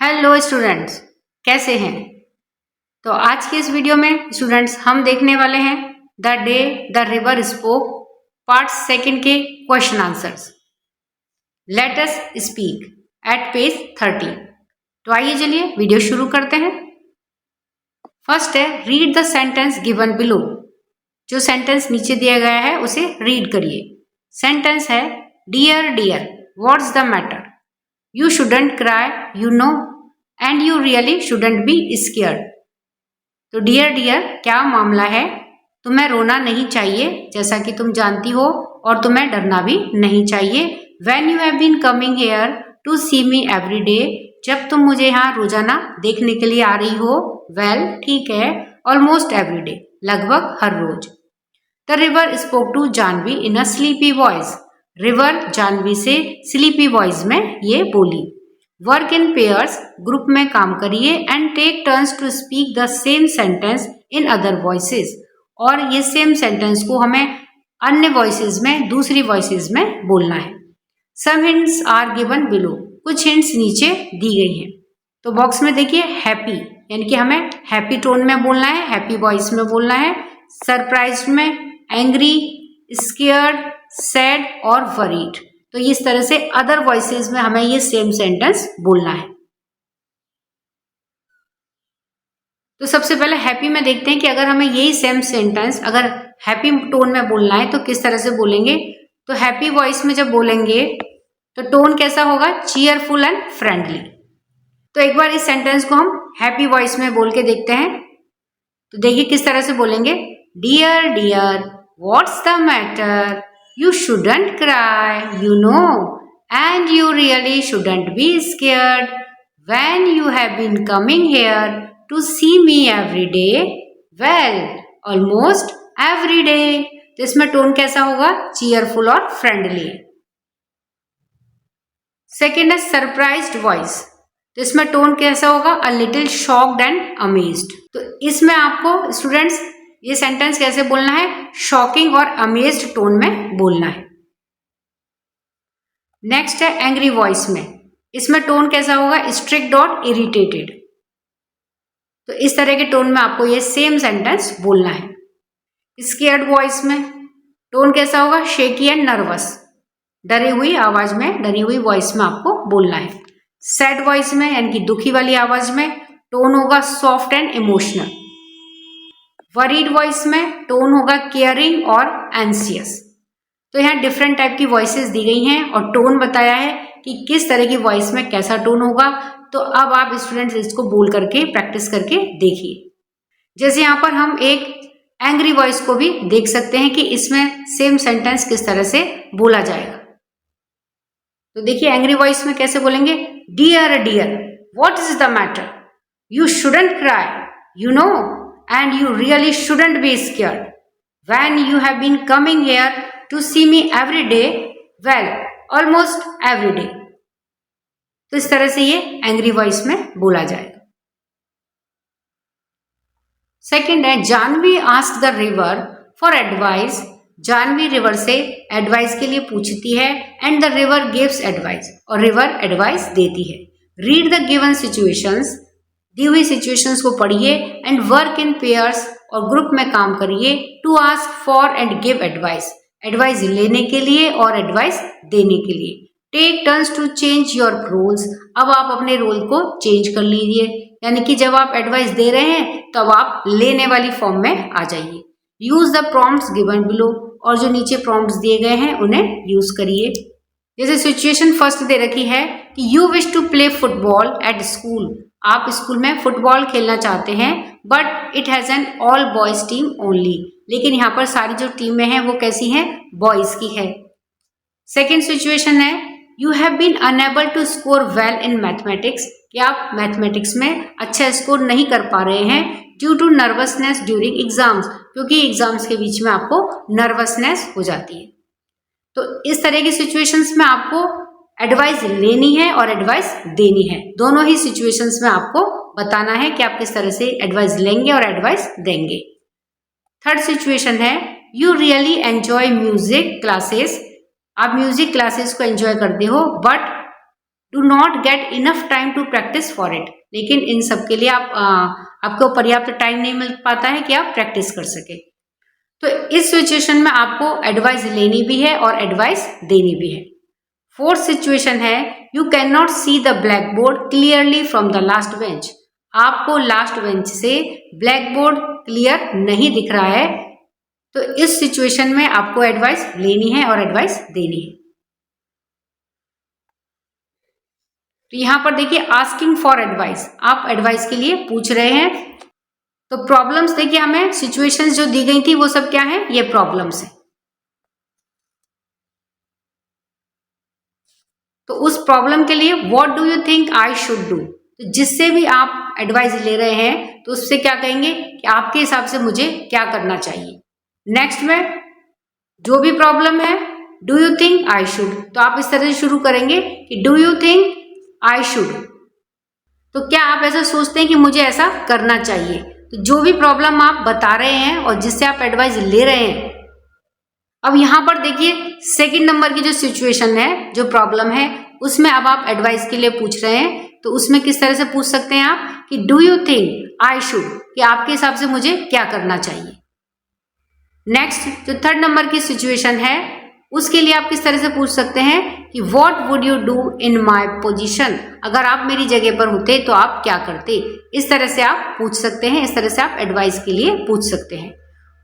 Hello students, कैसे हैं? तो आज की इस वीडियो में स्टूडेंट्स हम देखने वाले हैं the day the river spoke part second के question answers. Let us speak at page 30। तो आइए चलिए वीडियो शुरू करते हैं। फर्स्ट है read the sentence given below. जो सेंटेंस नीचे दिया गया है उसे रीड करिए। सेंटेंस है dear dear what's the matter, you shouldn't cry you know and you really shouldn't be scared. तो डियर डियर क्या मामला है, तुम्हें रोना नहीं चाहिए जैसा कि तुम जानती हो, और तुम्हें डरना भी नहीं चाहिए। When you have been coming here to see me every day, जब तुम मुझे यहाँ रोजाना देखने के लिए आ रही हो। वेल ठीक है, ऑलमोस्ट एवरी डे लगभग हर रोज। The river spoke to Janvi in a sleepy voice. River Janvi से स्लीपी वॉइस में ये बोली। वर्क इन पेयर्स ग्रुप में काम करिए and take turns to speak the same sentence in other voices. और ये सेम सेंटेंस को हमें अन्य वॉइसेस में, दूसरी वॉइसेस में बोलना है। Some hints are given below. कुछ हिंट्स नीचे दी गई हैं। तो बॉक्स में देखिए हैप्पी, यानी कि हमें हैप्पी टोन में बोलना है, हैप्पी वॉइस में बोलना है। सरप्राइज्ड में एंग्री, स्केयर्ड, सैड और वरीड। तो इस तरह से अदर वॉइसेस में हमें ये सेम सेंटेंस बोलना है। तो सबसे पहले हैप्पी में देखते हैं कि अगर हमें यही सेम सेंटेंस अगर हैप्पी टोन में बोलना है तो किस तरह से बोलेंगे। तो हैप्पी वॉइस में जब बोलेंगे तो टोन कैसा होगा, चीयरफुल एंड फ्रेंडली। तो एक बार इस सेंटेंस को हम हैप्पी वॉइस में बोल के देखते हैं। तो देखिए किस तरह से बोलेंगे। Dear dear what's the matter, you shouldn't cry, you know, and you really shouldn't be scared. When you have been coming here to see me every day, well, almost every day. तो इसमें tone कैसा होगा, cheerful और friendly. Second है surprised voice. तो इसमें tone कैसा होगा, a little shocked and amazed. तो इसमें आपको स्टूडेंट्स ये सेंटेंस कैसे बोलना है, शॉकिंग और अमेज्ड टोन में बोलना है। नेक्स्ट है एंग्री वॉइस में। इसमें टोन कैसा होगा, स्ट्रिक्ट और इरिटेटेड। तो इस तरह के टोन में आपको ये सेम सेंटेंस बोलना है। स्केयर्ड वॉइस में टोन कैसा होगा, शेकी एंड नर्वस। डरी हुई आवाज में, डरी हुई वॉइस में आपको बोलना है। सैड वॉइस में यानी कि दुखी वाली आवाज में टोन होगा soft and emotional. Worried voice में टोन होगा केयरिंग और एंसियस। तो यहाँ डिफरेंट टाइप की वॉइसेस दी गई हैं और टोन बताया है कि किस तरह की वॉइस में कैसा टोन होगा। तो अब आप स्टूडेंट्स इसको बोल करके प्रैक्टिस करके देखिए। जैसे यहाँ पर हम एक एंग्री वॉइस को भी देख सकते हैं कि इसमें सेम सेंटेंस किस तरह से बोला जाएगा। तो देखिए एंग्री वॉइस में कैसे बोलेंगे। Dear dear what is the matter, you shouldn't cry you know and you really shouldn't be scared. When you have been coming here to see me every day, well, almost every day. तो इस तरह से ये angry voice में बोला जाएगा। Second है Janvi asked the river for advice. Janvi river से एडवाइस के लिए पूछती है and the river gives advice, और रिवर एडवाइस देती है। रीड द गिवन सिचुएशंस, दी हुई सिचुएशंस को पढ़िए एंड वर्क इन पेयर्स, और ग्रुप में काम करिए। To ask for and give advice, advice लेने के लिए और एडवाइस देने के लिए। Take turns to change your roles, अब आप अपने रोल को चेंज कर लीजिए, यानी कि जब आप एडवाइस दे रहे हैं तब तो आप लेने वाली फॉर्म में आ जाइए। Use the prompts given below, और जो नीचे प्रॉम्प्ट्स दिए गए हैं उन्हें यूज करिए। जैसे सिचुएशन फर्स्ट दे रखी है कि you wish to play football at school. आप स्कूल में फुटबॉल खेलना चाहते हैं but it has an all boys team only, लेकिन यहाँ पर सारी जो टीमें हैं वो कैसी हैं, बॉयज की है। सेकेंड सिचुएशन है you have been unable to score well in mathematics, कि आप मैथमेटिक्स में अच्छा स्कोर नहीं कर पा रहे हैं due to nervousness during exams, क्योंकि एग्जाम्स के बीच में आपको नर्वसनेस हो जाती है। तो इस तरह की सिचुएशंस में आपको एडवाइस लेनी है और एडवाइस देनी है। दोनों ही सिचुएशंस में आपको बताना है कि आप किस तरह से एडवाइस लेंगे और एडवाइस देंगे। थर्ड सिचुएशन है you really enjoy music classes. आप म्यूजिक क्लासेस को एंजॉय करते हो but do not get enough time to practise for it, लेकिन इन सब के लिए आपको पर्याप्त टाइम नहीं मिल पाता है कि आप प्रैक्टिस कर सके। तो इस सिचुएशन में आपको एडवाइस लेनी भी है और एडवाइस देनी भी है। फोर्थ सिचुएशन है you can not see the black board clearly from the last bench. आपको लास्ट बेंच से ब्लैक बोर्ड क्लियर नहीं दिख रहा है, तो इस सिचुएशन में आपको एडवाइस लेनी है और एडवाइस देनी है। तो यहां पर देखिए आस्किंग फॉर एडवाइस, आप एडवाइस के लिए पूछ रहे हैं। तो प्रॉब्लम्स देखिए, हमें सिचुएशंस जो दी गई थी वो सब क्या है, ये प्रॉब्लम्स है। तो उस प्रॉब्लम के लिए what do you think I should do, तो जिससे भी आप एडवाइस ले रहे हैं तो उससे क्या कहेंगे कि आपके हिसाब से मुझे क्या करना चाहिए। नेक्स्ट में जो भी प्रॉब्लम है do you think I should, तो आप इस तरह से शुरू करेंगे कि do you think I should, तो क्या आप ऐसा सोचते हैं कि मुझे ऐसा करना चाहिए। तो जो भी प्रॉब्लम आप बता रहे हैं और जिससे आप एडवाइस ले रहे हैं, अब यहां पर देखिए सेकंड नंबर की जो सिचुएशन है, जो प्रॉब्लम है, उसमें अब आप एडवाइस के लिए पूछ रहे हैं। तो उसमें किस तरह से पूछ सकते हैं आप कि do you think I should, कि आपके हिसाब से मुझे क्या करना चाहिए। नेक्स्ट जो थर्ड नंबर की सिचुएशन है, उसके लिए आप किस तरह से पूछ सकते हैं कि what would you do in my position, अगर आप मेरी जगह पर होते तो आप क्या करते। इस तरह से आप पूछ सकते हैं, इस तरह से आप एडवाइस के लिए पूछ सकते हैं।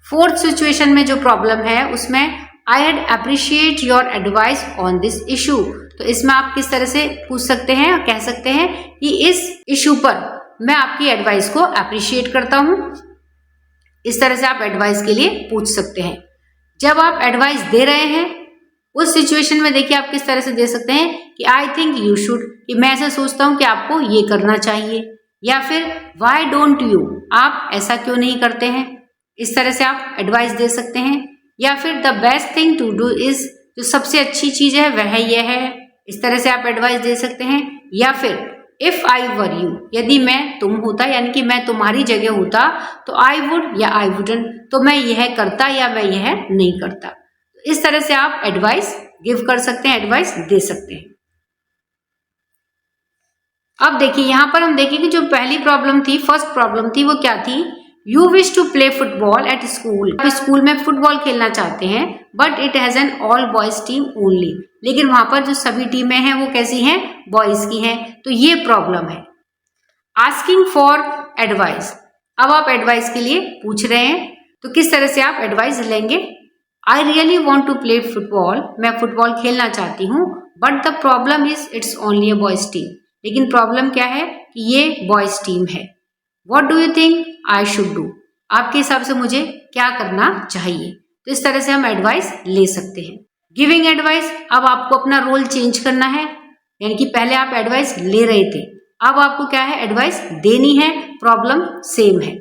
फोर्थ सिचुएशन में जो प्रॉब्लम है उसमें I had appreciate your advice on this issue, तो इसमें आप किस तरह से पूछ सकते हैं और कह सकते हैं कि इस इशू पर मैं आपकी एडवाइस को अप्रिशिएट करता हूं। इस तरह से आप एडवाइस के लिए पूछ सकते हैं। जब आप एडवाइस दे रहे हैं उस सिचुएशन में देखिए आप किस तरह से दे सकते हैं कि आई थिंक यू शुड, कि मैं ऐसा सोचता हूं कि आपको ये करना चाहिए, या फिर व्हाई डोंट यू, आप ऐसा क्यों नहीं करते हैं। इस तरह से आप एडवाइस दे सकते हैं। या फिर the best thing to do is, जो सबसे अच्छी चीज है वह यह है, इस तरह से आप एडवाइस दे सकते हैं। या फिर इफ आई वर यू, यदि मैं तुम होता, यानी कि मैं तुम्हारी जगह होता, तो आई वुड या आई वुडंट, तो मैं यह करता या मैं यह नहीं करता। इस तरह से आप एडवाइस गिव कर सकते हैं, एडवाइस दे सकते हैं। अब देखिए यहां पर हम देखेंगे जो पहली प्रॉब्लम थी, फर्स्ट प्रॉब्लम थी, वो क्या थी, you wish to play football at school, आप स्कूल में फुटबॉल खेलना चाहते हैं, but it has an all boys team only, लेकिन वहां पर जो सभी टीमें हैं वो कैसी हैं, बॉयज की हैं। तो ये प्रॉब्लम है। आस्किंग फॉर एडवाइस, अब आप एडवाइस के लिए पूछ रहे हैं, तो किस तरह से आप एडवाइस लेंगे। I really want to play football, मैं फुटबॉल खेलना चाहती हूँ, but the problem is it's only a boys team, लेकिन प्रॉब्लम क्या है कि ये बॉयज टीम है। What do you think I should do, आपके हिसाब से मुझे क्या करना चाहिए। तो इस तरह से हम एडवाइस ले सकते हैं। गिविंग एडवाइस, अब आपको अपना रोल चेंज करना है, यानी कि पहले आप एडवाइस ले रहे थे, अब आपको क्या है, एडवाइस देनी है, प्रॉब्लम सेम है।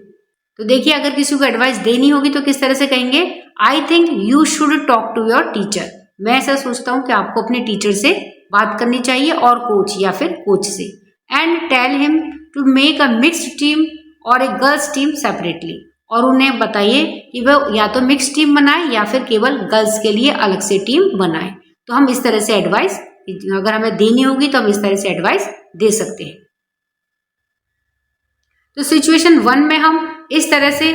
तो देखिए अगर किसी को एडवाइस देनी होगी तो किस तरह से कहेंगे, I think you should talk to your teacher, मैं ऐसा सोचता हूं कि आपको अपने टीचर से बात करनी चाहिए, और कोच या फिर कोच से, and tell him to make a mixed team or a girls team separately, और उन्हें बताइए कि वह या तो मिक्स टीम बनाए या फिर केवल गर्ल्स के लिए अलग से टीम बनाए। तो हम इस तरह से एडवाइस, अगर हमें देनी होगी तो हम इस तरह से एडवाइस दे सकते हैं। तो सिचुएशन 1 में हम इस तरह से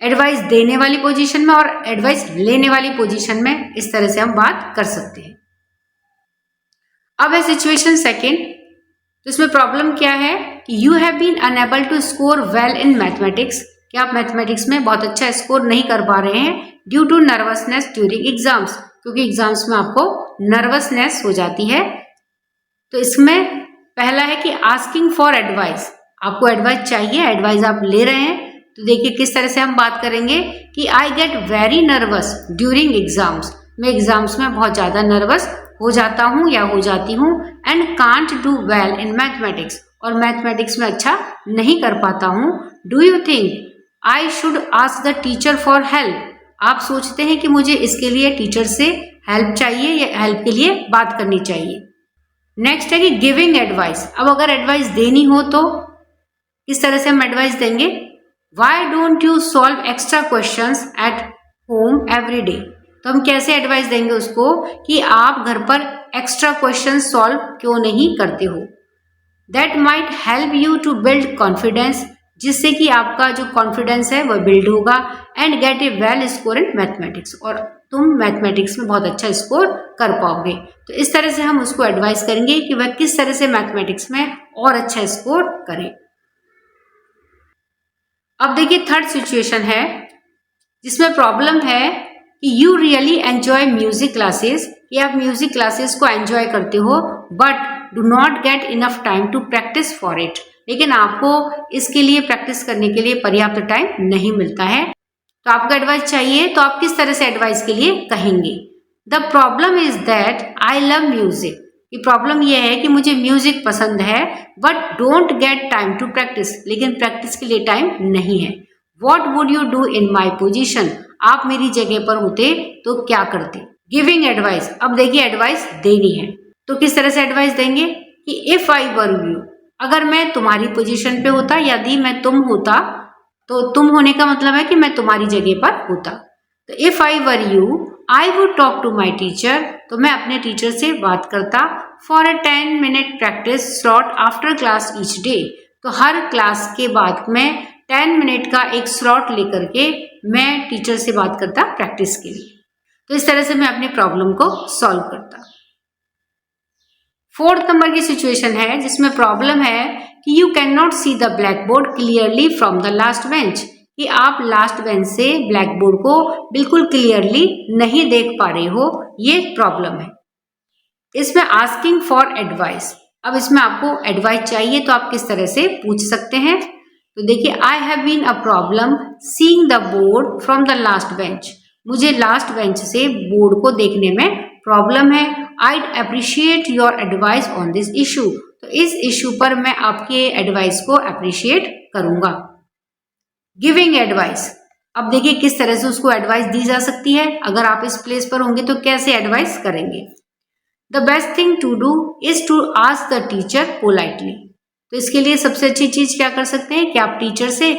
एडवाइस देने वाली पोजीशन में और एडवाइस लेने वाली पोजीशन में इस तरह से हम बात कर सकते हैं। अब है सिचुएशन 2, तो इसमें प्रॉब्लम क्या है कि you have been unable to score well in mathematics, कि आप मैथमेटिक्स में बहुत अच्छा स्कोर नहीं कर पा रहे हैं, due to nervousness during exams, क्योंकि एग्जाम्स में आपको नर्वसनेस हो जाती है। तो इसमें पहला है कि आस्किंग फॉर एडवाइस, आपको एडवाइस चाहिए, एडवाइस आप ले रहे हैं। तो देखिए किस तरह से हम बात करेंगे कि I get very nervous during exams, मैं एग्जाम्स में बहुत ज़्यादा नर्वस हो जाता हूँ या हो जाती हूँ, and can't do well in mathematics, और मैथमेटिक्स में अच्छा नहीं कर पाता हूँ। Do you think I should ask the teacher for help, आप सोचते हैं कि मुझे इसके लिए टीचर से हेल्प चाहिए या हेल्प के लिए बात करनी चाहिए। नेक्स्ट है कि गिविंग एडवाइस, अब अगर एडवाइस देनी हो तो किस तरह से हम एडवाइस देंगे, why don't you solve extra questions at home every day, तो हम कैसे एडवाइस देंगे उसको कि आप घर पर एक्स्ट्रा क्वेश्चन सॉल्व क्यों नहीं करते हो। That might help you to build confidence, जिससे कि आपका जो कॉन्फिडेंस है वह बिल्ड होगा, and get a well score in mathematics, और तुम मैथमेटिक्स में बहुत अच्छा स्कोर कर पाओगे। तो इस तरह से हम उसको एडवाइस करेंगे कि वह किस तरह से मैथमेटिक्स में और अच्छा स्कोर करे। अब देखिए थर्ड सिचुएशन है जिसमें प्रॉब्लम है कि you really enjoy music classes, कि आप म्यूजिक क्लासेस को एंजॉय करते हो, but do not get enough time to practise for it, लेकिन आपको इसके लिए प्रैक्टिस करने के लिए पर्याप्त टाइम नहीं मिलता है। तो आपको एडवाइस चाहिए, तो आप किस तरह से एडवाइस के लिए कहेंगे। The problem is that I love music, कि प्रॉब्लम यह है कि मुझे म्यूजिक पसंद है, but don't get time to practise, लेकिन प्रैक्टिस के लिए टाइम नहीं है। What would you do in my position, आप मेरी जगह पर होते तो क्या करते। गिविंग एडवाइस, अब देखिए एडवाइस देनी है, तो किस तरह से एडवाइस देंगे कि इफ आई वर यू, अगर मैं तुम्हारी पोजीशन पे होता, यदि मैं तुम होता, तो तुम होने का मतलब है कि मैं तुम्हारी जगह पर होता। तो if I were you I would talk to my teacher, तो मैं अपने टीचर से बात करता for a 10 minute practice slot after class each day, तो हर क्लास के बाद में 10 मिनट का एक स्लॉट लेकर के मैं टीचर से बात करता प्रैक्टिस के लिए। तो इस तरह से मैं अपनी प्रॉब्लम को सॉल्व करता। फोर्थ नंबर की सिचुएशन है जिसमें प्रॉब्लम है कि you can not see the black board clearly from the last bench, कि आप लास्ट बेंच से ब्लैक बोर्ड को बिल्कुल क्लियरली नहीं देख पा रहे हो, ये प्रॉब्लम है। इसमें आस्किंग फॉर एडवाइस, अब इसमें आपको एडवाइस चाहिए तो आप किस तरह से पूछ सकते हैं। तो देखिए I have been a problem seeing the board from the last bench, मुझे लास्ट बेंच से बोर्ड को देखने में प्रॉब्लम है। I appreciate your advice on this issue, तो इस इशू पर मैं आपके एडवाइस को अप्रिशिएट करूंगा। गिविंग एडवाइस, अब देखिए किस तरह से उसको एडवाइस दी जा सकती है। अगर आप इस प्लेस पर होंगे तो कैसे एडवाइस करेंगे। The best thing to do is to ask the teacher politely, तो इसके लिए सबसे अच्छी चीज क्या कर सकते हैं कि आप टीचर से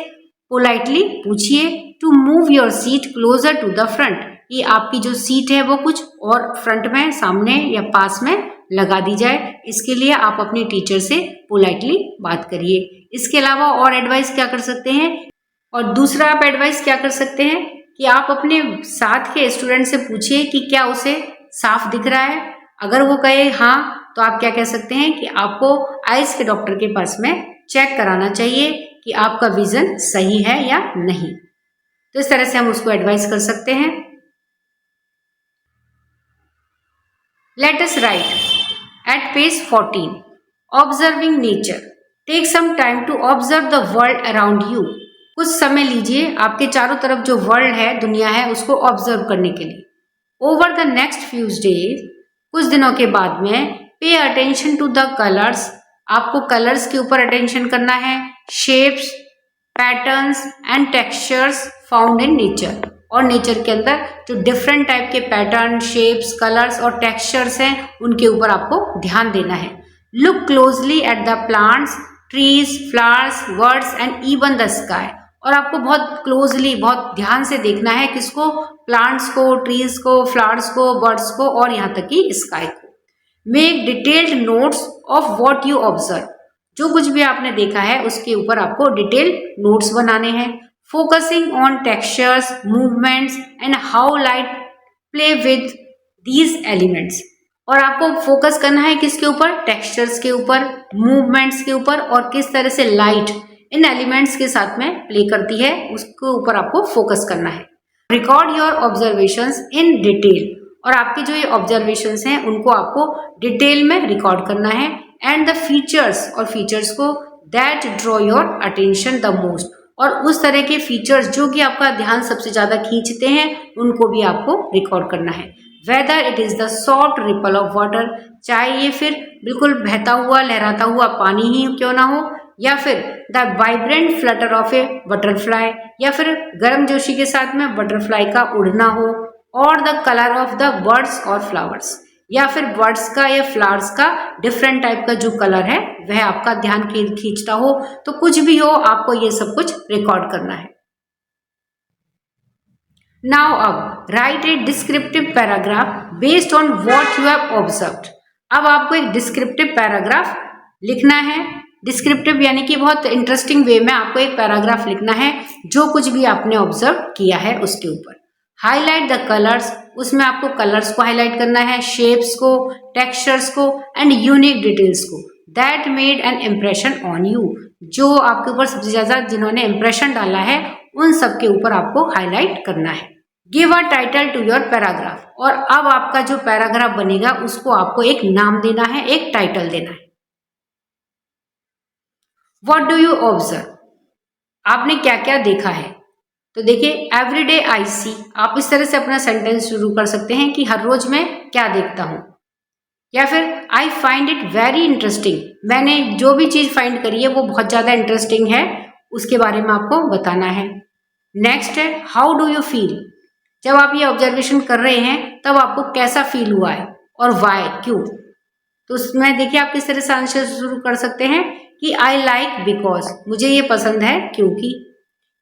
पोलाइटली पूछिए to move your seat closer to the front, कि आपकी जो सीट है वो कुछ और फ्रंट में, सामने या पास में लगा दी जाए। इसके लिए आप अपने टीचर से पोलाइटली बात करिए। इसके अलावा और एडवाइस क्या कर सकते हैं, और दूसरा आप एडवाइस क्या कर सकते हैं कि आप अपने साथ के स्टूडेंट से पूछिए कि क्या उसे साफ दिख रहा है। अगर वो कहे हाँ, तो आप क्या कह सकते हैं कि आपको आइज के डॉक्टर के पास में चेक कराना चाहिए कि आपका विजन सही है या नहीं। तो इस तरह से हम उसको एडवाइस कर सकते हैं। Let us write at page 14, observing nature, take some time to observe the world around you, कुछ समय लीजिए आपके चारों तरफ जो वर्ल्ड है, दुनिया है, उसको ऑब्जर्व करने के लिए। Over the next few days, कुछ दिनों के बाद में, pay attention to the colours, आपको कलर्स के ऊपर अटेंशन करना है, shapes, patterns and textures found in nature, और नेचर के अंदर जो डिफरेंट टाइप के पैटर्न, शेप्स, कलर्स और टेक्सचर्स हैं उनके ऊपर आपको ध्यान देना है। Look closely at the plants, trees, flowers, birds and even the sky, और आपको बहुत क्लोजली, बहुत ध्यान से देखना है किसको, प्लांट्स को, ट्रीज को, फ्लावर्स को, बर्ड्स को और यहाँ तक कि स्काई को। Make detailed notes of what you observe, जो कुछ भी आपने देखा है उसके ऊपर आपको डिटेल नोट्स बनाने हैं। Focusing on textures, movements and how light play with these elements, और आपको फोकस करना है किसके ऊपर, टेक्सचर्स के ऊपर, मूवमेंट्स के ऊपर, और किस तरह से लाइट इन एलिमेंट्स के साथ में प्ले करती है उसके ऊपर आपको फोकस करना है। Record your observations in detail, और आपके जो ये ऑब्जर्वेशंस हैं उनको आपको डिटेल में रिकॉर्ड करना है। एंड द फीचर्स, और फीचर्स को that draw your attention the most, और उस तरह के फीचर्स जो कि आपका ध्यान सबसे ज्यादा खींचते हैं उनको भी आपको रिकॉर्ड करना है। Whether it is the soft ripple of water, चाहे ये फिर बिल्कुल बहता हुआ, लहराता हुआ पानी ही क्यों ना हो, या फिर the vibrant Flutter of A butterfly, या फिर गर्मजोशी के साथ में बटरफ्लाई का उड़ना हो, और the colour of the birds और फ्लावर्स, या फिर बर्ड्स का या फ्लावर्स का डिफरेंट टाइप का जो कलर है वह आपका ध्यान खींचता हो। तो कुछ भी हो, आपको ये सब कुछ रिकॉर्ड करना है। नाउ अब right A descriptive paragraph based on what you have observed. अब आपको एक डिस्क्रिप्टिव पैराग्राफ लिखना है। डिस्क्रिप्टिव यानी कि बहुत इंटरेस्टिंग वे में आपको एक पैराग्राफ लिखना है जो कुछ भी आपने ऑब्जर्व किया है उसके ऊपर। हाईलाइट द कलर्स, उसमें आपको कलर्स को हाईलाइट करना है, शेप्स को, टेक्सचर्स को एंड यूनिक डिटेल्स को that made an impression on you, जो आपके ऊपर सबसे ज्यादा जिन्होंने इम्प्रेशन डाला है उन सब के ऊपर आपको हाईलाइट करना है। Give a title to your paragraph, और अब आपका जो पैराग्राफ बनेगा उसको आपको एक नाम देना है, एक टाइटल देना है। व्हाट डू यू ऑब्जर्व, आपने क्या क्या देखा है। तो देखिए एवरी डे आई सी, आप इस तरह से अपना सेंटेंस शुरू कर सकते हैं कि हर रोज मैं क्या देखता हूं। या फिर I find it very interesting, मैंने जो भी चीज फाइंड करी है वो बहुत ज्यादा इंटरेस्टिंग है, उसके बारे में आपको बताना है। नेक्स्ट है हाउ डू यू फील, जब आप ये ऑब्जर्वेशन कर रहे हैं तब आपको कैसा फील हुआ है और वाई, क्यों। तो उसमें देखिए आप किस तरह से आंसर शुरू कर सकते हैं कि आई लाइक बिकॉज, मुझे ये पसंद है क्योंकि।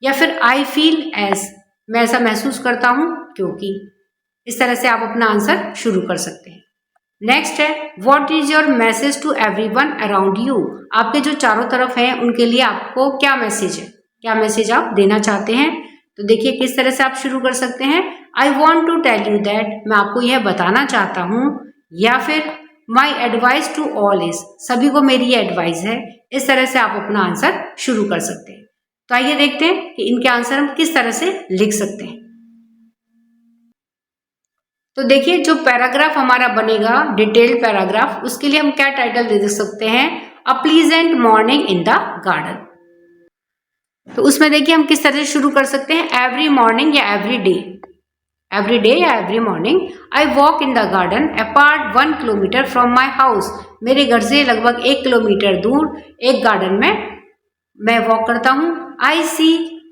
या फिर आई फील एज, मैं ऐसा महसूस करता हूं क्योंकि। इस तरह से आप अपना आंसर शुरू कर सकते हैं। नेक्स्ट है what is your message to everyone around you, आपके जो चारों तरफ हैं उनके लिए आपको क्या मैसेज है, क्या मैसेज आप देना चाहते हैं। तो देखिए किस तरह से आप शुरू कर सकते हैं। I want to tell you that, मैं आपको यह बताना चाहता हूँ। या फिर my advice to all is, सभी को मेरी ये एडवाइस है। इस तरह से आप अपना आंसर शुरू कर सकते हैं। तो आइए देखते हैं कि इनके आंसर हम किस तरह से लिख सकते हैं। तो देखिए जो पैराग्राफ हमारा बनेगा डिटेल्ड पैराग्राफ, उसके लिए हम क्या टाइटल दे सकते हैं, अ pleasant morning in the garden. तो उसमें देखिए हम किस तरह से शुरू कर सकते हैं, एवरी मॉर्निंग या एवरी डे, एवरी डे या every morning. I walk in the garden apart 1 kilometre from my house, मेरे घर से लगभग 1 किलोमीटर दूर एक गार्डन में मैं वॉक करता हूँ। I see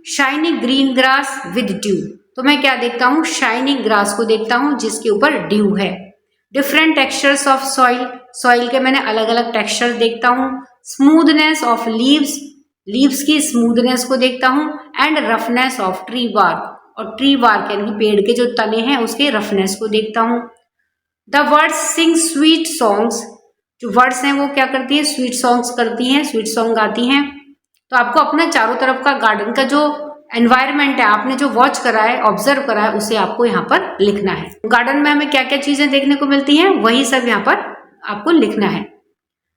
shiny green grass with dew, तो मैं क्या देखता हूँ, शाइनिंग ग्रास को देखता हूँ जिसके ऊपर ड्यू है। Different textures of soil, soil के मैंने अलग अलग टेक्सचर देखता हूँ। स्मूथनेस ऑफ लीव्स, लीव्स की स्मूथनेस को देखता हूँ। And roughness of tree bark, और ट्री बार्क यानी पेड़ के जो तने हैं उसके रफनेस को देखता हूँ। The words sing sweet songs, जो वर्ड्स हैं वो क्या करती है, स्वीट सॉन्ग्स करती हैं, स्वीट सॉन्ग गाती हैं। तो आपको अपना चारों तरफ का गार्डन का जो एनवायरनमेंट है, आपने जो वॉच करा है, ऑब्जर्व करा है, उसे आपको यहाँ पर लिखना है। गार्डन में हमें क्या क्या चीजें देखने को मिलती हैं वही सब यहाँ पर आपको लिखना है।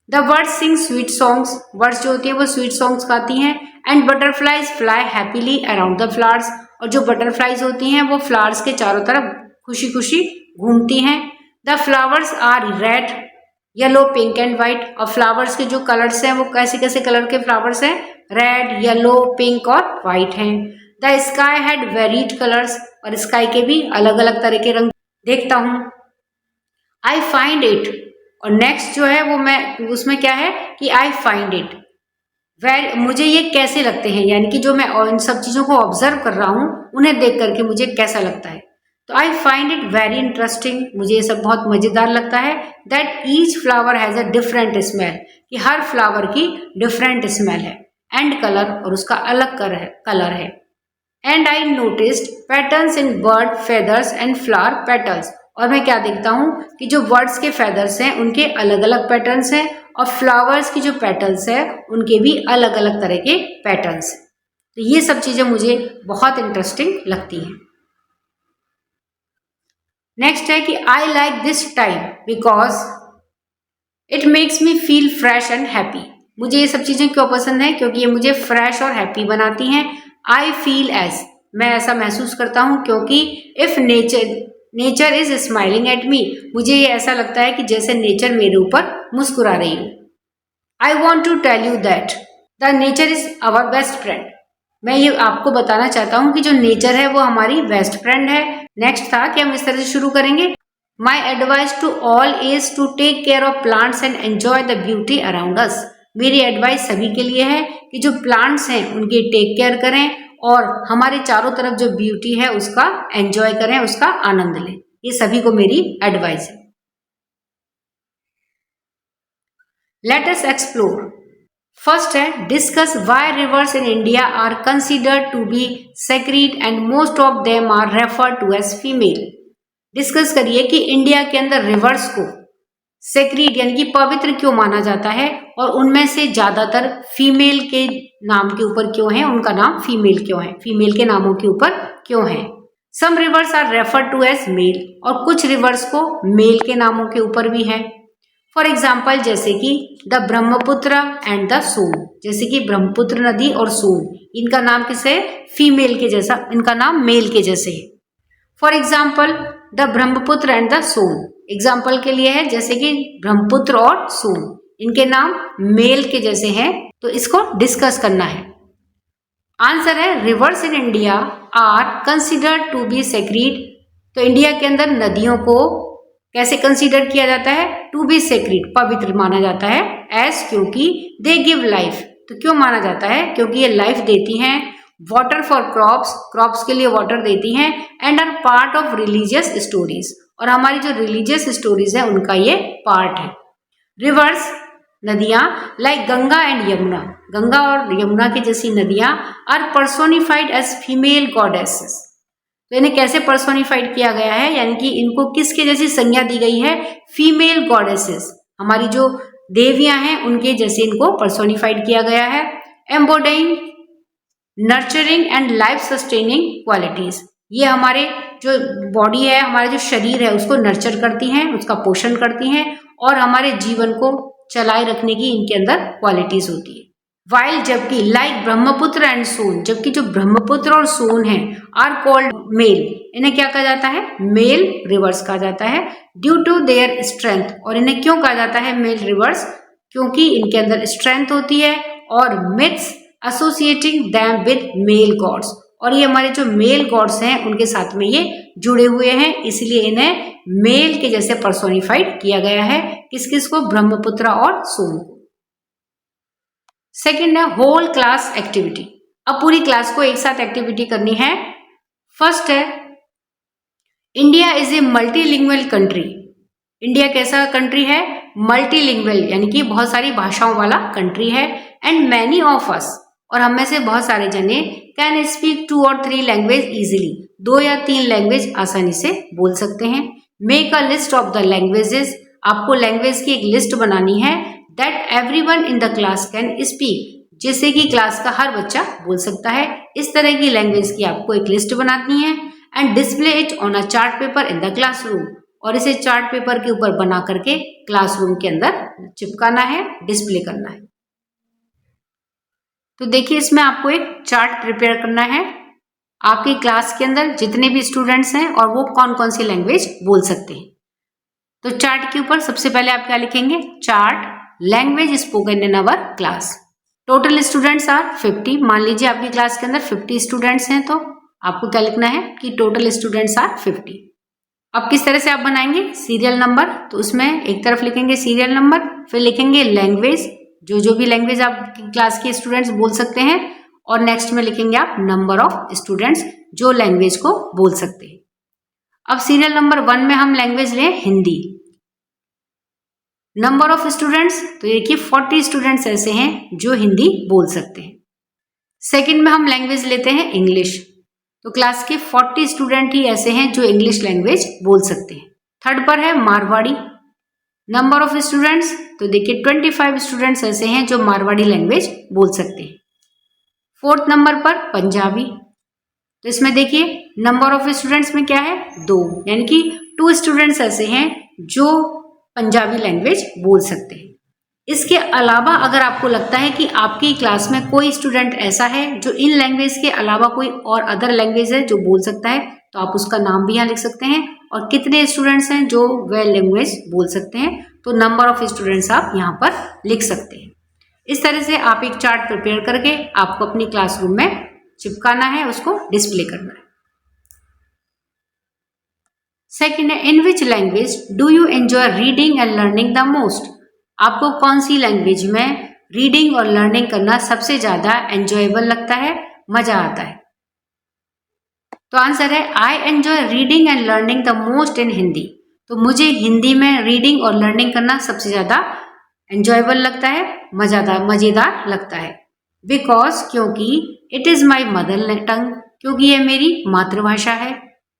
The words sing sweet songs, words जो होती है वो स्वीट सॉन्ग्स गाती हैं। And butterflies fly happily around the flowers, और जो बटरफ्लाइज होती हैं वो फ्लावर्स के चारों तरफ खुशी खुशी घूमती हैं। The flowers are red yellow pink and white, और फ्लावर्स के जो कलर्स हैं वो कैसे कैसे कलर के फ्लावर्स हैं, रेड येलो पिंक और व्हाइट हैं। The sky had varied colours, और स्काई के भी अलग अलग तरह के रंग देखता हूँ। आई फाइंड इट, और नेक्स्ट जो है वो मैं उसमें क्या है कि आई फाइंड इट वेर, मुझे ये कैसे लगते हैं, यानी कि जो मैं इन सब चीजों को ऑब्जर्व कर रहा हूँ उन्हें देख करके मुझे कैसा लगता है। तो I find it very interesting, मुझे ये सब बहुत मजेदार लगता है। That each flower has a different smell, कि हर फ्लावर की डिफरेंट स्मेल है। एंड कलर, और उसका अलग कलर है। And I noticed patterns in bird feathers and flower petals, और मैं क्या देखता हूँ कि जो बर्ड्स के फेदर्स हैं उनके अलग अलग पैटर्न्स हैं, और फ्लावर्स की जो पेटल्स है उनके भी अलग अलग तरह के पैटर्न्स हैं। तो ये सब चीजें मुझे बहुत इंटरेस्टिंग लगती हैं। नेक्स्ट है कि I like this time because it makes me feel fresh and happy, मुझे ये सब चीजें क्यों पसंद है, क्योंकि ये मुझे फ्रेश और हैप्पी बनाती हैं। आई फील एज, मैं ऐसा महसूस करता हूँ क्योंकि if nature is smiling at me, मुझे ये ऐसा लगता है कि जैसे नेचर मेरे ऊपर मुस्कुरा रही हो। I want to tell you that the nature is our best friend, मैं ये आपको बताना चाहता हूँ कि जो नेचर है वो हमारी बेस्ट फ्रेंड है। नेक्स्ट था कि हम इस तरह से शुरू करेंगे, my advice to all is to take care of plants and enjoy the beauty around us, मेरी एडवाइस सभी के लिए है कि जो प्लांट्स हैं उनकी टेक केयर करें और हमारे चारों तरफ जो ब्यूटी है उसका एंजॉय करें, उसका आनंद लें। ये सभी को मेरी एडवाइस है। लेट अस एक्सप्लोर फर्स्ट है discuss why rivers in India are considered to be sacred and most of them are referred to as female. Discuss करिए कि इंडिया के अंदर रिवर्स को सेक्रेड यानी कि पवित्र क्यों माना जाता है और उनमें से ज्यादातर फीमेल के नाम के ऊपर क्यों है, उनका नाम फीमेल क्यों है, फीमेल के नामों के ऊपर क्यों है। Some rivers are referred to as male और कुछ रिवर्स को मेल के नामों के ऊपर भी है। फॉर एग्जाम्पल जैसे कि द ब्रह्मपुत्र एंड द सोन, जैसे कि ब्रह्मपुत्र नदी और सोन, इनका नाम किसे, फीमेल के जैसा, इनका नाम मेल के जैसे है। For example the Brahmaputra and the Son, example के लिए है जैसे कि ब्रह्मपुत्र और सोन, इनके नाम मेल के जैसे हैं, तो इसको डिस्कस करना है। आंसर है rivers in India are considered to be sacred. तो इंडिया के अंदर नदियों को कैसे कंसीडर किया जाता है, टू बी सेक्रेड, पवित्र माना जाता है, एज क्योंकि दे गिव लाइफ। तो क्यों माना जाता है, क्योंकि ये लाइफ देती हैं, वाटर फॉर क्रॉप्स, क्रॉप्स के लिए वाटर देती हैं, and are part of religious stories, और हमारी जो रिलीजियस स्टोरीज है उनका ये पार्ट है। रिवर्स नदियां लाइक गंगा एंड यमुना, गंगा और यमुना की जैसी नदियां are personified as female goddesses. तो इन्हें कैसे पर्सोनिफाइड किया गया है, यानी कि इनको किसके जैसी संज्ञा दी गई है, फीमेल गॉडेसेस, हमारी जो देवियां हैं उनके जैसे इनको पर्सोनिफाइड किया गया है। Embodying nurturing and life sustaining qualities, ये हमारे जो बॉडी है, हमारा जो शरीर है उसको नर्चर करती हैं, उसका पोषण करती हैं, और हमारे जीवन को चलाए रखने की इनके अंदर क्वालिटीज होती है। वाइल जबकि लाइक ब्रह्मपुत्र एंड सोन, जबकि जो ब्रह्मपुत्र और सोन है आर कॉल्ड मेल, इन्हें क्या कहा जाता है, मेल रिवर्स कहा जाता है, ड्यू टू देयर स्ट्रेंथ। और इन्हें क्यों कहा जाता है मेल रिवर्स, क्योंकि इनके अंदर स्ट्रेंथ होती है, और myths associating them with male gods, और ये हमारे जो मेल गॉड्स हैं उनके साथ में ये जुड़े हुए हैं, इसलिए इन्हें मेल के जैसे पर्सोनिफाइड किया गया है। किस किस को, ब्रह्मपुत्र और सोन को। सेकेंड है होल क्लास एक्टिविटी, अब पूरी क्लास को एक साथ एक्टिविटी करनी है। फर्स्ट है India is a multilingual country, India कैसा कंट्री है, मल्टीलिंगुअल यानी कि बहुत सारी भाषाओं वाला कंट्री है। एंड मैनी ऑफ अस, और हम में से बहुत सारे जने कैन स्पीक 2 और 3 लैंग्वेज इजिली, 2 या 3 लैंग्वेज आसानी से बोल सकते हैं। Make a list of the languages, आपको लैंग्वेज की एक लिस्ट बनानी है, that everyone in the class can speak, जिससे कि क्लास का हर बच्चा बोल सकता है। इस तरह की लैंग्वेज की आपको एक लिस्ट बनानी है, and display it on a chart paper in the classroom, और इसे चार्ट पेपर के ऊपर बना करके क्लासरूम के अंदर चिपकाना है, डिस्प्ले करना है। तो देखिए इसमें आपको एक चार्ट प्रिपेयर करना है, आपकी क्लास के अंदर जितने भी स्टूडेंट्स हैं और वो कौन कौन सी लैंग्वेज बोल सकते हैं। तो चार्ट के ऊपर सबसे पहले आप क्या लिखेंगे, chart language spoken in our class. Total students are 50, मान लीजिए आपकी क्लास के अंदर 50 स्टूडेंट्स हैं, तो आपको क्या लिखना है कि टोटल स्टूडेंट्स आर 50। अब किस तरह से आप बनाएंगे, सीरियल नंबर, तो उसमें एक तरफ लिखेंगे सीरियल नंबर, फिर लिखेंगे लैंग्वेज, जो भी लैंग्वेज आपकी क्लास के स्टूडेंट्स बोल सकते हैं, और नेक्स्ट में लिखेंगे आप नंबर ऑफ स्टूडेंट्स जो लैंग्वेज को बोल सकते हैं। अब सीरियल नंबर 1 में हम लैंग्वेज लें हिंदी, नंबर ऑफ स्टूडेंट्स, तो देखिए 40 स्टूडेंट्स ऐसे हैं जो हिंदी बोल सकते हैं। सेकंड में हम लैंग्वेज लेते हैं इंग्लिश, तो क्लास के 40 स्टूडेंट ही ऐसे हैं जो इंग्लिश लैंग्वेज बोल सकते हैं। थर्ड पर है मारवाड़ी, नंबर ऑफ स्टूडेंट्स, तो देखिए 25 स्टूडेंट्स ऐसे हैं जो मारवाड़ी लैंग्वेज बोल सकते हैं। फोर्थ नंबर पर पंजाबी, तो इसमें देखिए नंबर ऑफ स्टूडेंट्स में क्या है, 2, यानी कि 2 स्टूडेंट्स ऐसे हैं जो पंजाबी लैंग्वेज बोल सकते हैं। इसके अलावा अगर आपको लगता है कि आपकी क्लास में कोई स्टूडेंट ऐसा है जो इन लैंग्वेज के अलावा कोई और अदर लैंग्वेज है जो बोल सकता है, तो आप उसका नाम भी यहाँ लिख सकते हैं, और कितने स्टूडेंट्स हैं जो वह लैंग्वेज बोल सकते हैं, तो नंबर ऑफ स्टूडेंट्स आप यहाँ पर लिख सकते हैं। इस तरह से आप एक चार्ट प्रिपेयर करके आपको अपनी क्लासरूम में चिपकाना है, उसको डिस्प्ले करना है। सेकेंड है in which language do you enjoy reading and learning the most, आपको कौन सी लैंग्वेज में रीडिंग और लर्निंग करना सबसे ज्यादा एंजॉयबल लगता है, मजा आता है। तो आंसर है I enjoy reading and learning the most in Hindi, तो मुझे हिंदी में रीडिंग और लर्निंग करना सबसे ज्यादा एंजॉयबल लगता है, मजेदार लगता है। बिकॉज क्योंकि it is my mother tongue, क्योंकि ये मेरी मातृभाषा है।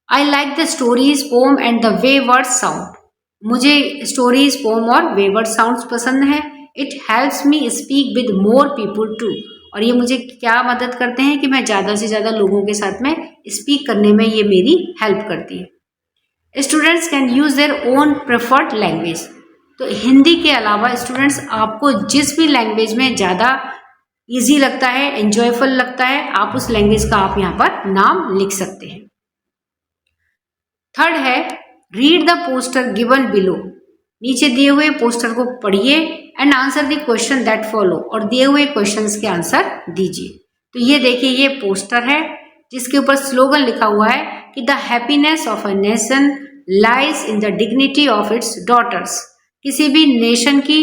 I like the stories, poem and the way words sound, मुझे स्टोरीज, पोम और वे वर्ड साउंड्स पसंद है। It helps me speak with more people too, और ये मुझे क्या मदद करते हैं कि मैं ज़्यादा से ज़्यादा लोगों के साथ में स्पीक करने में ये मेरी हेल्प करती है। Students can use their own preferred language, तो हिंदी के अलावा स्टूडेंट्स आपको जिस भी लैंग्वेज में ज़्यादा ईजी लगता है, एंजॉयफुल लगता है, आप उस लैंग्वेज का आप यहाँ पर नाम लिख सकते हैं। थर्ड है read the poster given below, नीचे दिए हुए पोस्टर को पढ़िए and answer the question that follow, और दिए हुए क्वेश्चंस के आंसर दीजिए। तो ये देखिए, ये पोस्टर है जिसके ऊपर स्लोगन लिखा हुआ है कि the happiness of a nation lies in the dignity of its daughters. किसी भी नेशन की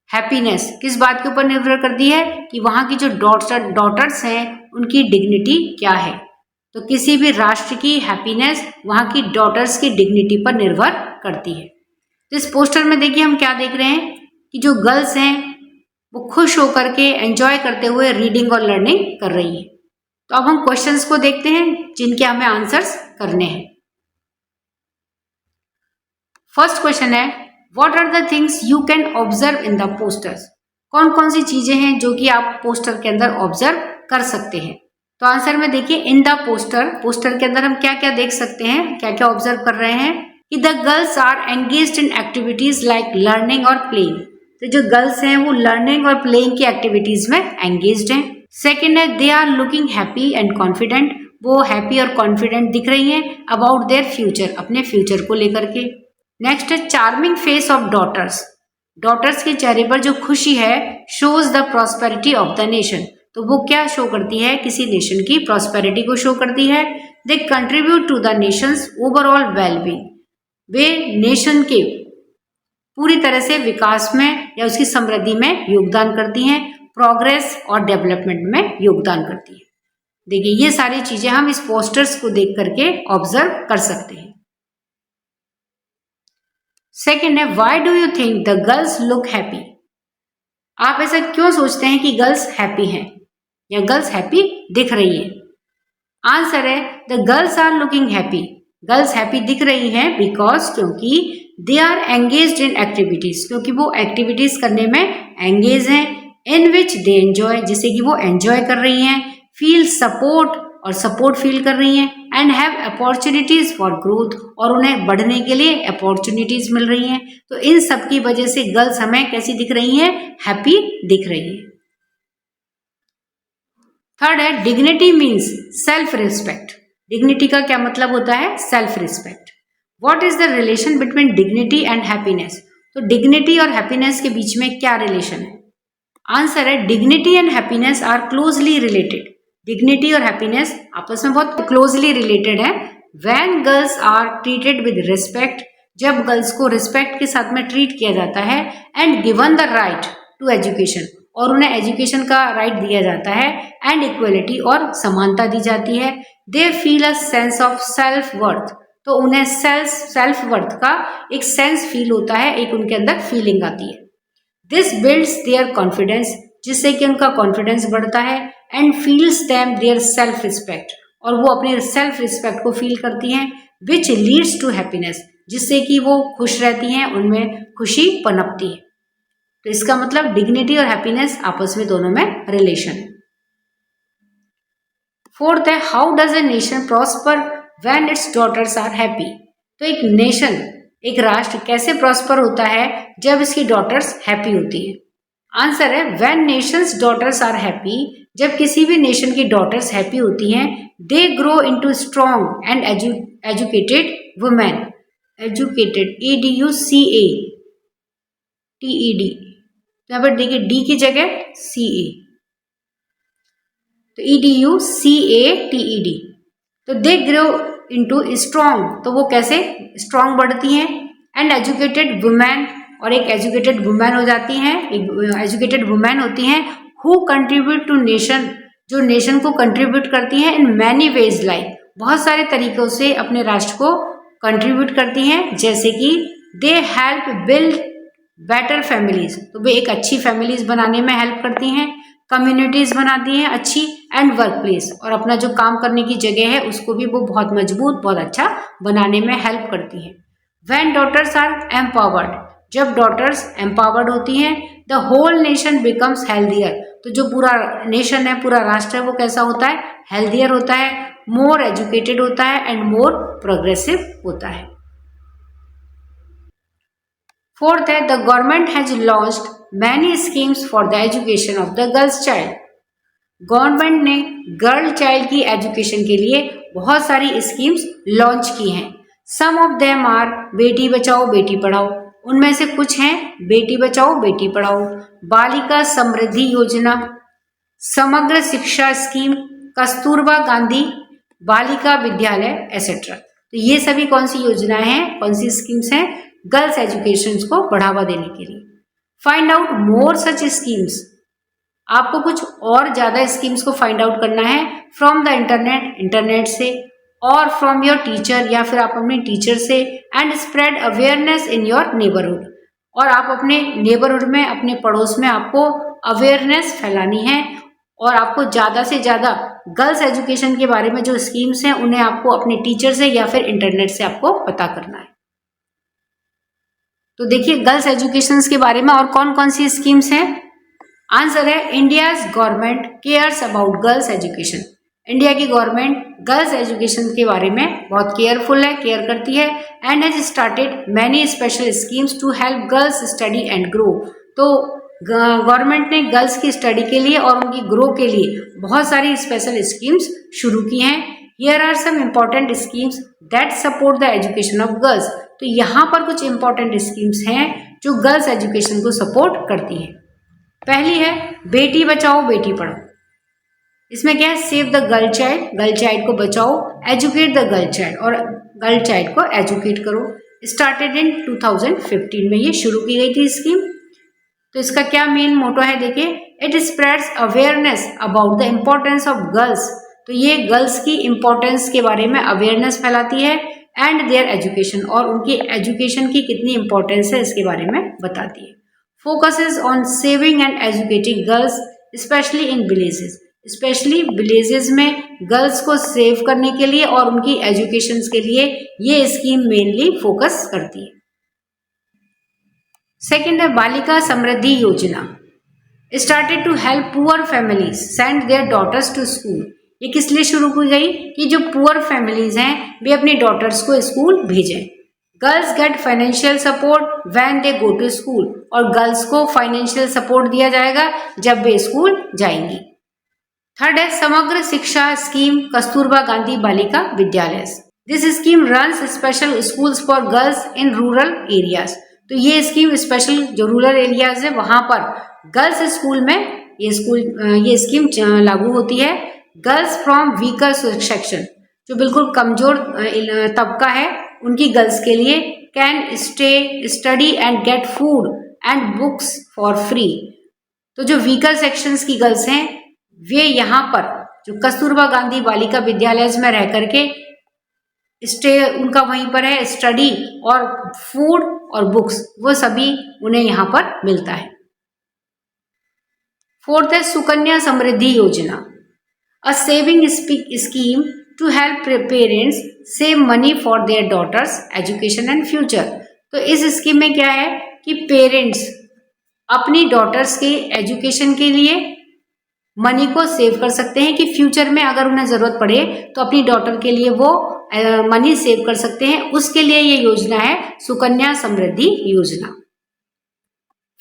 हैप्पीनेस किस बात के ऊपर निर्भर करती है कि वहाँ की जो डॉटर्स हैं उनकी डिग्निटी क्या है। तो किसी भी राष्ट्र की हैप्पीनेस वहाँ की डॉटर्स की डिग्निटी पर निर्भर करती है। तो इस पोस्टर में देखिए हम क्या देख रहे हैं कि जो गर्ल्स हैं वो खुश होकर के एंजॉय करते हुए रीडिंग और लर्निंग कर रही है। तो अब हम क्वेश्चंस को देखते हैं जिनके हमें आंसर्स करने हैं। फर्स्ट क्वेश्चन है what are the things you can observe in the posters, कौन कौन सी चीजें हैं जो कि आप पोस्टर के अंदर ऑब्जर्व कर सकते हैं। तो आंसर में देखिए इन द पोस्टर के अंदर हम क्या क्या देख सकते हैं, क्या क्या ऑब्जर्व कर रहे हैं कि the girls are engaged in activities like learning और प्लेइंग। तो जो गर्ल्स हैं वो लर्निंग और प्लेइंग की एक्टिविटीज में एंगेज्ड हैं। सेकेंड है they are looking happy and confident, वो हैप्पी और कॉन्फिडेंट दिख रही हैं अबाउट देयर फ्यूचर, अपने फ्यूचर को लेकर के। नेक्स्ट है चार्मिंग फेस ऑफ डॉटर्स के चेहरे पर जो खुशी है shows the prosperity of the nation, तो वो क्या शो करती है, किसी नेशन की प्रॉस्पेरिटी को शो करती है। They contribute to the nation's overall wellbeing, वे नेशन के पूरी तरह से विकास में या उसकी समृद्धि में योगदान करती हैं, प्रोग्रेस और डेवलपमेंट में योगदान करती है। देखिए ये सारी चीजें हम इस पोस्टर्स को देख करके ऑब्जर्व कर सकते हैं। सेकेंड है why do you think the girls look happy, आप ऐसा क्यों सोचते हैं कि गर्ल्स हैप्पी हैं या गर्ल्स हैप्पी दिख रही है। आंसर है the girls are looking happy, girls happy दिख रही हैं बिकॉज क्योंकि they are engaged in activities, क्योंकि वो एक्टिविटीज करने में एंगेज हैं, इन विच दे एंजॉय, जिसे कि वो एंजॉय कर रही हैं, फील सपोर्ट और सपोर्ट फील कर रही हैं, and have opportunities for growth, और उन्हें बढ़ने के लिए अपॉर्चुनिटीज मिल रही हैं। तो इन सब की वजह से गर्ल्स हमें कैसी दिख रही हैं, हैप्पी दिख रही हैं। थर्ड है dignity means self respect, dignity का क्या मतलब होता है, self respect. What is the relation between dignity and happiness, तो डिग्निटी और हैप्पीनेस के बीच में क्या रिलेशन है। आंसर है dignity and happiness are closely related, dignity और हैप्पीनेस आपस में बहुत क्लोजली रिलेटेड है। When girls are treated with respect, जब गर्ल्स को रिस्पेक्ट के साथ में ट्रीट किया जाता है, and given the right to education, और उन्हें एजुकेशन का राइट दिया जाता है, एंड इक्वलिटी और समानता दी जाती है। They feel a sense of self worth, तो उन्हें सेल्फ वर्थ का एक सेंस फील होता है, एक उनके अंदर फीलिंग आती है। दिस बिल्ड्स देयर कॉन्फिडेंस, जिससे कि उनका कॉन्फिडेंस बढ़ता है, and feels them their self respect, और वो अपने सेल्फ रिस्पेक्ट को फील करती हैं, विच लीड्स टू हैप्पीनेस, जिससे कि वो खुश रहती हैं, उनमें खुशी पनपती है। तो इसका मतलब डिग्निटी और हैप्पीनेस आपस में दोनों में रिलेशन है। फोर्थ है how does a nation prosper when its daughters are happy, तो एक नेशन, एक राष्ट्र कैसे प्रॉस्पर होता है जब इसकी डॉटर्स हैप्पी होती है। आंसर है when nation's daughters are happy, जब किसी भी नेशन की डॉटर्स हैप्पी होती हैं, they grow into strong and educated women, educated EDUCA TED, तो यहाँ पर देखिए डी की जगह CA, तो EDUCA TED, तो दे ग्रो इनटू स्ट्रॉन्ग, तो वो कैसे स्ट्रॉन्ग बढ़ती हैं, एंड एजुकेटेड वुमेन, और एक एजुकेटेड वुमेन हो जाती हैं, एक एजुकेटेड वुमेन होती हैं, हु कंट्रीब्यूट टू नेशन, जो नेशन को कंट्रीब्यूट करती हैं इन मैनी वेज, लाइक बहुत सारे तरीकों से अपने राष्ट्र को कंट्रीब्यूट करती हैं, जैसे कि they help build better families, तो वे एक अच्छी फैमिलीज बनाने में हेल्प करती हैं, कम्युनिटीज बनाती हैं अच्छी, एंड वर्क प्लेस, और अपना जो काम करने की जगह है उसको भी वो बहुत मजबूत, बहुत अच्छा बनाने में हेल्प करती हैं। व्हेन डॉटर्स आर एम्पावर्ड, जब डॉटर्स एम्पावर्ड होती हैं, the whole nation becomes healthier, तो जो पूरा नेशन है, पूरा राष्ट्र है, वो कैसा होता है, हेल्थियर होता है, मोर एजुकेटेड होता है, एंड मोर प्रोग्रेसिव होता है। फोर्थ है, the government has launched many schemes for the education of the girls child, government ने गर्ल चाइल्ड की एजुकेशन के लिए बहुत सारी स्कीम्स लॉन्च की हैं। सम of them are Beti Bachao Beti Padhao, उनमें से कुछ हैं बेटी बचाओ बेटी पढ़ाओ, बालिका समृद्धि योजना, समग्र शिक्षा स्कीम, कस्तूरबा गांधी बालिका विद्यालय एसेट्रा। तो ये सभी कौन सी योजनाएं हैं, कौन सी स्कीम्स हैं गर्ल्स एजुकेशन को बढ़ावा देने के लिए। फाइंड आउट मोर सच स्कीम्स, आपको कुछ और ज्यादा स्कीम्स को फाइंड आउट करना है फ्रॉम द इंटरनेट, इंटरनेट से, और फ्रॉम योर टीचर, या फिर आप अपने टीचर से, and spread awareness in your neighbourhood, और आप अपने नेबरहुड में, अपने पड़ोस में आपको अवेयरनेस फैलानी है, और आपको ज़्यादा से ज़्यादा गर्ल्स एजुकेशन के बारे में जो स्कीम्स हैं उन्हें आपको अपने टीचर से या फिर इंटरनेट से आपको पता करना है। तो देखिए गर्ल्स एजुकेशन के बारे में और कौन कौन सी स्कीम्स हैं। आंसर है, India's government cares about girls education, India की गवर्नमेंट गर्ल्स एजुकेशन के बारे में बहुत केयरफुल है, केयर करती है, and has started many special schemes to help girls study and grow, तो गवर्नमेंट ने गर्ल्स की स्टडी के लिए और उनकी ग्रो के लिए बहुत सारी स्पेशल स्कीम्स शुरू की हैं। Here are some important schemes that support the education of girls, तो यहाँ पर कुछ इम्पॉर्टेंट स्कीम्स हैं जो गर्ल्स एजुकेशन को सपोर्ट करती हैं। पहली है बेटी बचाओ बेटी पढ़ाओ, इसमें क्या है, सेव द गर्ल चाइल्ड को बचाओ, एजुकेट द गर्ल चाइल्ड, और गर्ल चाइल्ड को एजुकेट करो। स्टार्टेड इन 2015 में ये शुरू की गई थी स्कीम। तो इसका क्या मेन मोटो है, देखिए, it spreads awareness about the importance of girls, तो ये गर्ल्स की इम्पोर्टेंस के बारे में अवेयरनेस फैलाती है, एंड देयर एजुकेशन, और उनकी एजुकेशन की कितनी इंपॉर्टेंस है इसके बारे में बताती है। Focuses on saving and educating girls specially in villages, specially villages में गर्ल्स को सेव करने के लिए और उनकी एजुकेशन के लिए ये स्कीम मेनली फोकस करती है। सेकेंड है Balika Samriddhi Yojana, started to help poor families send their daughters to school, ये किस लिए शुरू की गई कि जो पुअर फैमिलीज हैं वे अपनी डॉटर्स को स्कूल भेजें। Girls get financial support when they go to school, और गर्ल्स को फाइनेंशियल सपोर्ट दिया जाएगा जब वे स्कूल जाएंगी। थर्ड है समग्र शिक्षा scheme Kasturba Gandhi Balika Vidyalaya, this scheme runs special schools for girls in rural areas, तो ये स्कीम स्पेशल जो रूरल एरियाज है वहां पर गर्ल्स स्कूल में ये स्कीम लागू होती है। गर्ल्स फ्रॉम वीकर सेक्शन, जो बिल्कुल कमजोर तबका है उनकी गर्ल्स के लिए can stay study and get food and books for free, तो जो वीकर सेक्शंस की गर्ल्स हैं वे यहाँ पर जो कस्तूरबा गांधी बालिका विद्यालय में रह करके स्टे उनका वहीं पर है, स्टडी और फूड और बुक्स वो सभी उन्हें यहाँ पर मिलता है। फोर्थ है Sukanya Samriddhi Yojana, a saving scheme to help parents save money for their daughters education and future, तो इस स्कीम में क्या है कि पेरेंट्स अपनी डॉटर्स के एजुकेशन के लिए मनी को सेव कर सकते हैं कि फ्यूचर में अगर उन्हें जरूरत पड़े तो अपनी डॉटर के लिए वो मनी सेव कर सकते हैं, उसके लिए ये योजना है सुकन्या समृद्धि योजना।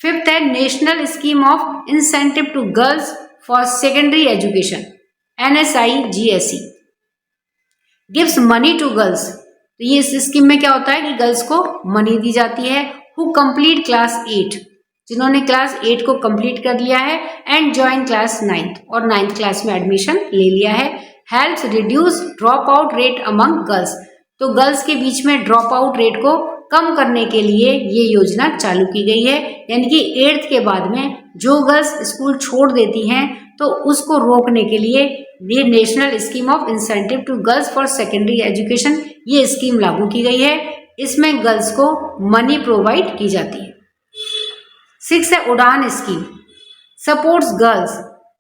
फिफ्थ है national scheme of incentive to girls for secondary education NSIGSE gives money to girls, तो ये इस स्कीम में क्या होता है कि गर्ल्स को मनी दी जाती है हु कंप्लीट क्लास 8, जिन्होंने क्लास 8 को कंप्लीट कर लिया है, एंड ज्वाइन क्लास 9 और 9th क्लास में एडमिशन ले लिया है। Helps reduce drop out rate among girls, तो गर्ल्स के बीच में ड्रॉप आउट रेट को कम करने के लिए ये योजना चालू की गई है, यानी कि 8th के बाद में जो गर्ल्स स्कूल छोड़ देती हैं तो उसको रोकने के लिए ये national scheme of incentive to girls for secondary education ये स्कीम लागू की गई है। इसमें गर्ल्स को मनी प्रोवाइड की जाती है। 6 है उड़ान scheme, supports girls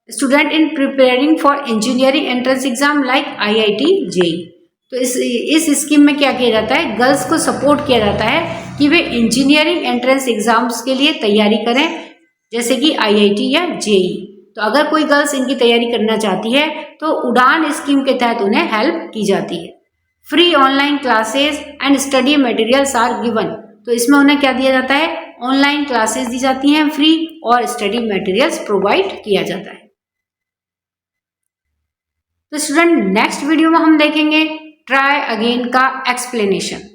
student in preparing for engineering entrance exam like IIT JEE। तो इस स्कीम में क्या किया जाता है, गर्ल्स को सपोर्ट किया जाता है कि वे इंजीनियरिंग एंट्रेंस एग्जाम्स के लिए तैयारी करें, जैसे कि IIT या JEE। तो अगर कोई गर्ल्स इनकी तैयारी करना चाहती है तो उड़ान स्कीम के तहत उन्हें हेल्प की जाती है। Free online classes and study materials are given. तो इसमें उन्हें क्या दिया जाता है, ऑनलाइन क्लासेस दी जाती हैं फ्री और स्टडी मटेरियल्स प्रोवाइड किया जाता है। तो स्टूडेंट नेक्स्ट वीडियो में हम देखेंगे ट्राई अगेन का एक्सप्लेनेशन।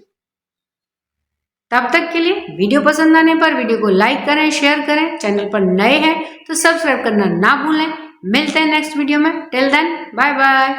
तब तक के लिए वीडियो पसंद आने पर वीडियो को लाइक करें, शेयर करें, चैनल पर नए हैं तो सब्सक्राइब करना ना भूलें। मिलते हैं नेक्स्ट वीडियो में, टिल देन बाय बाय।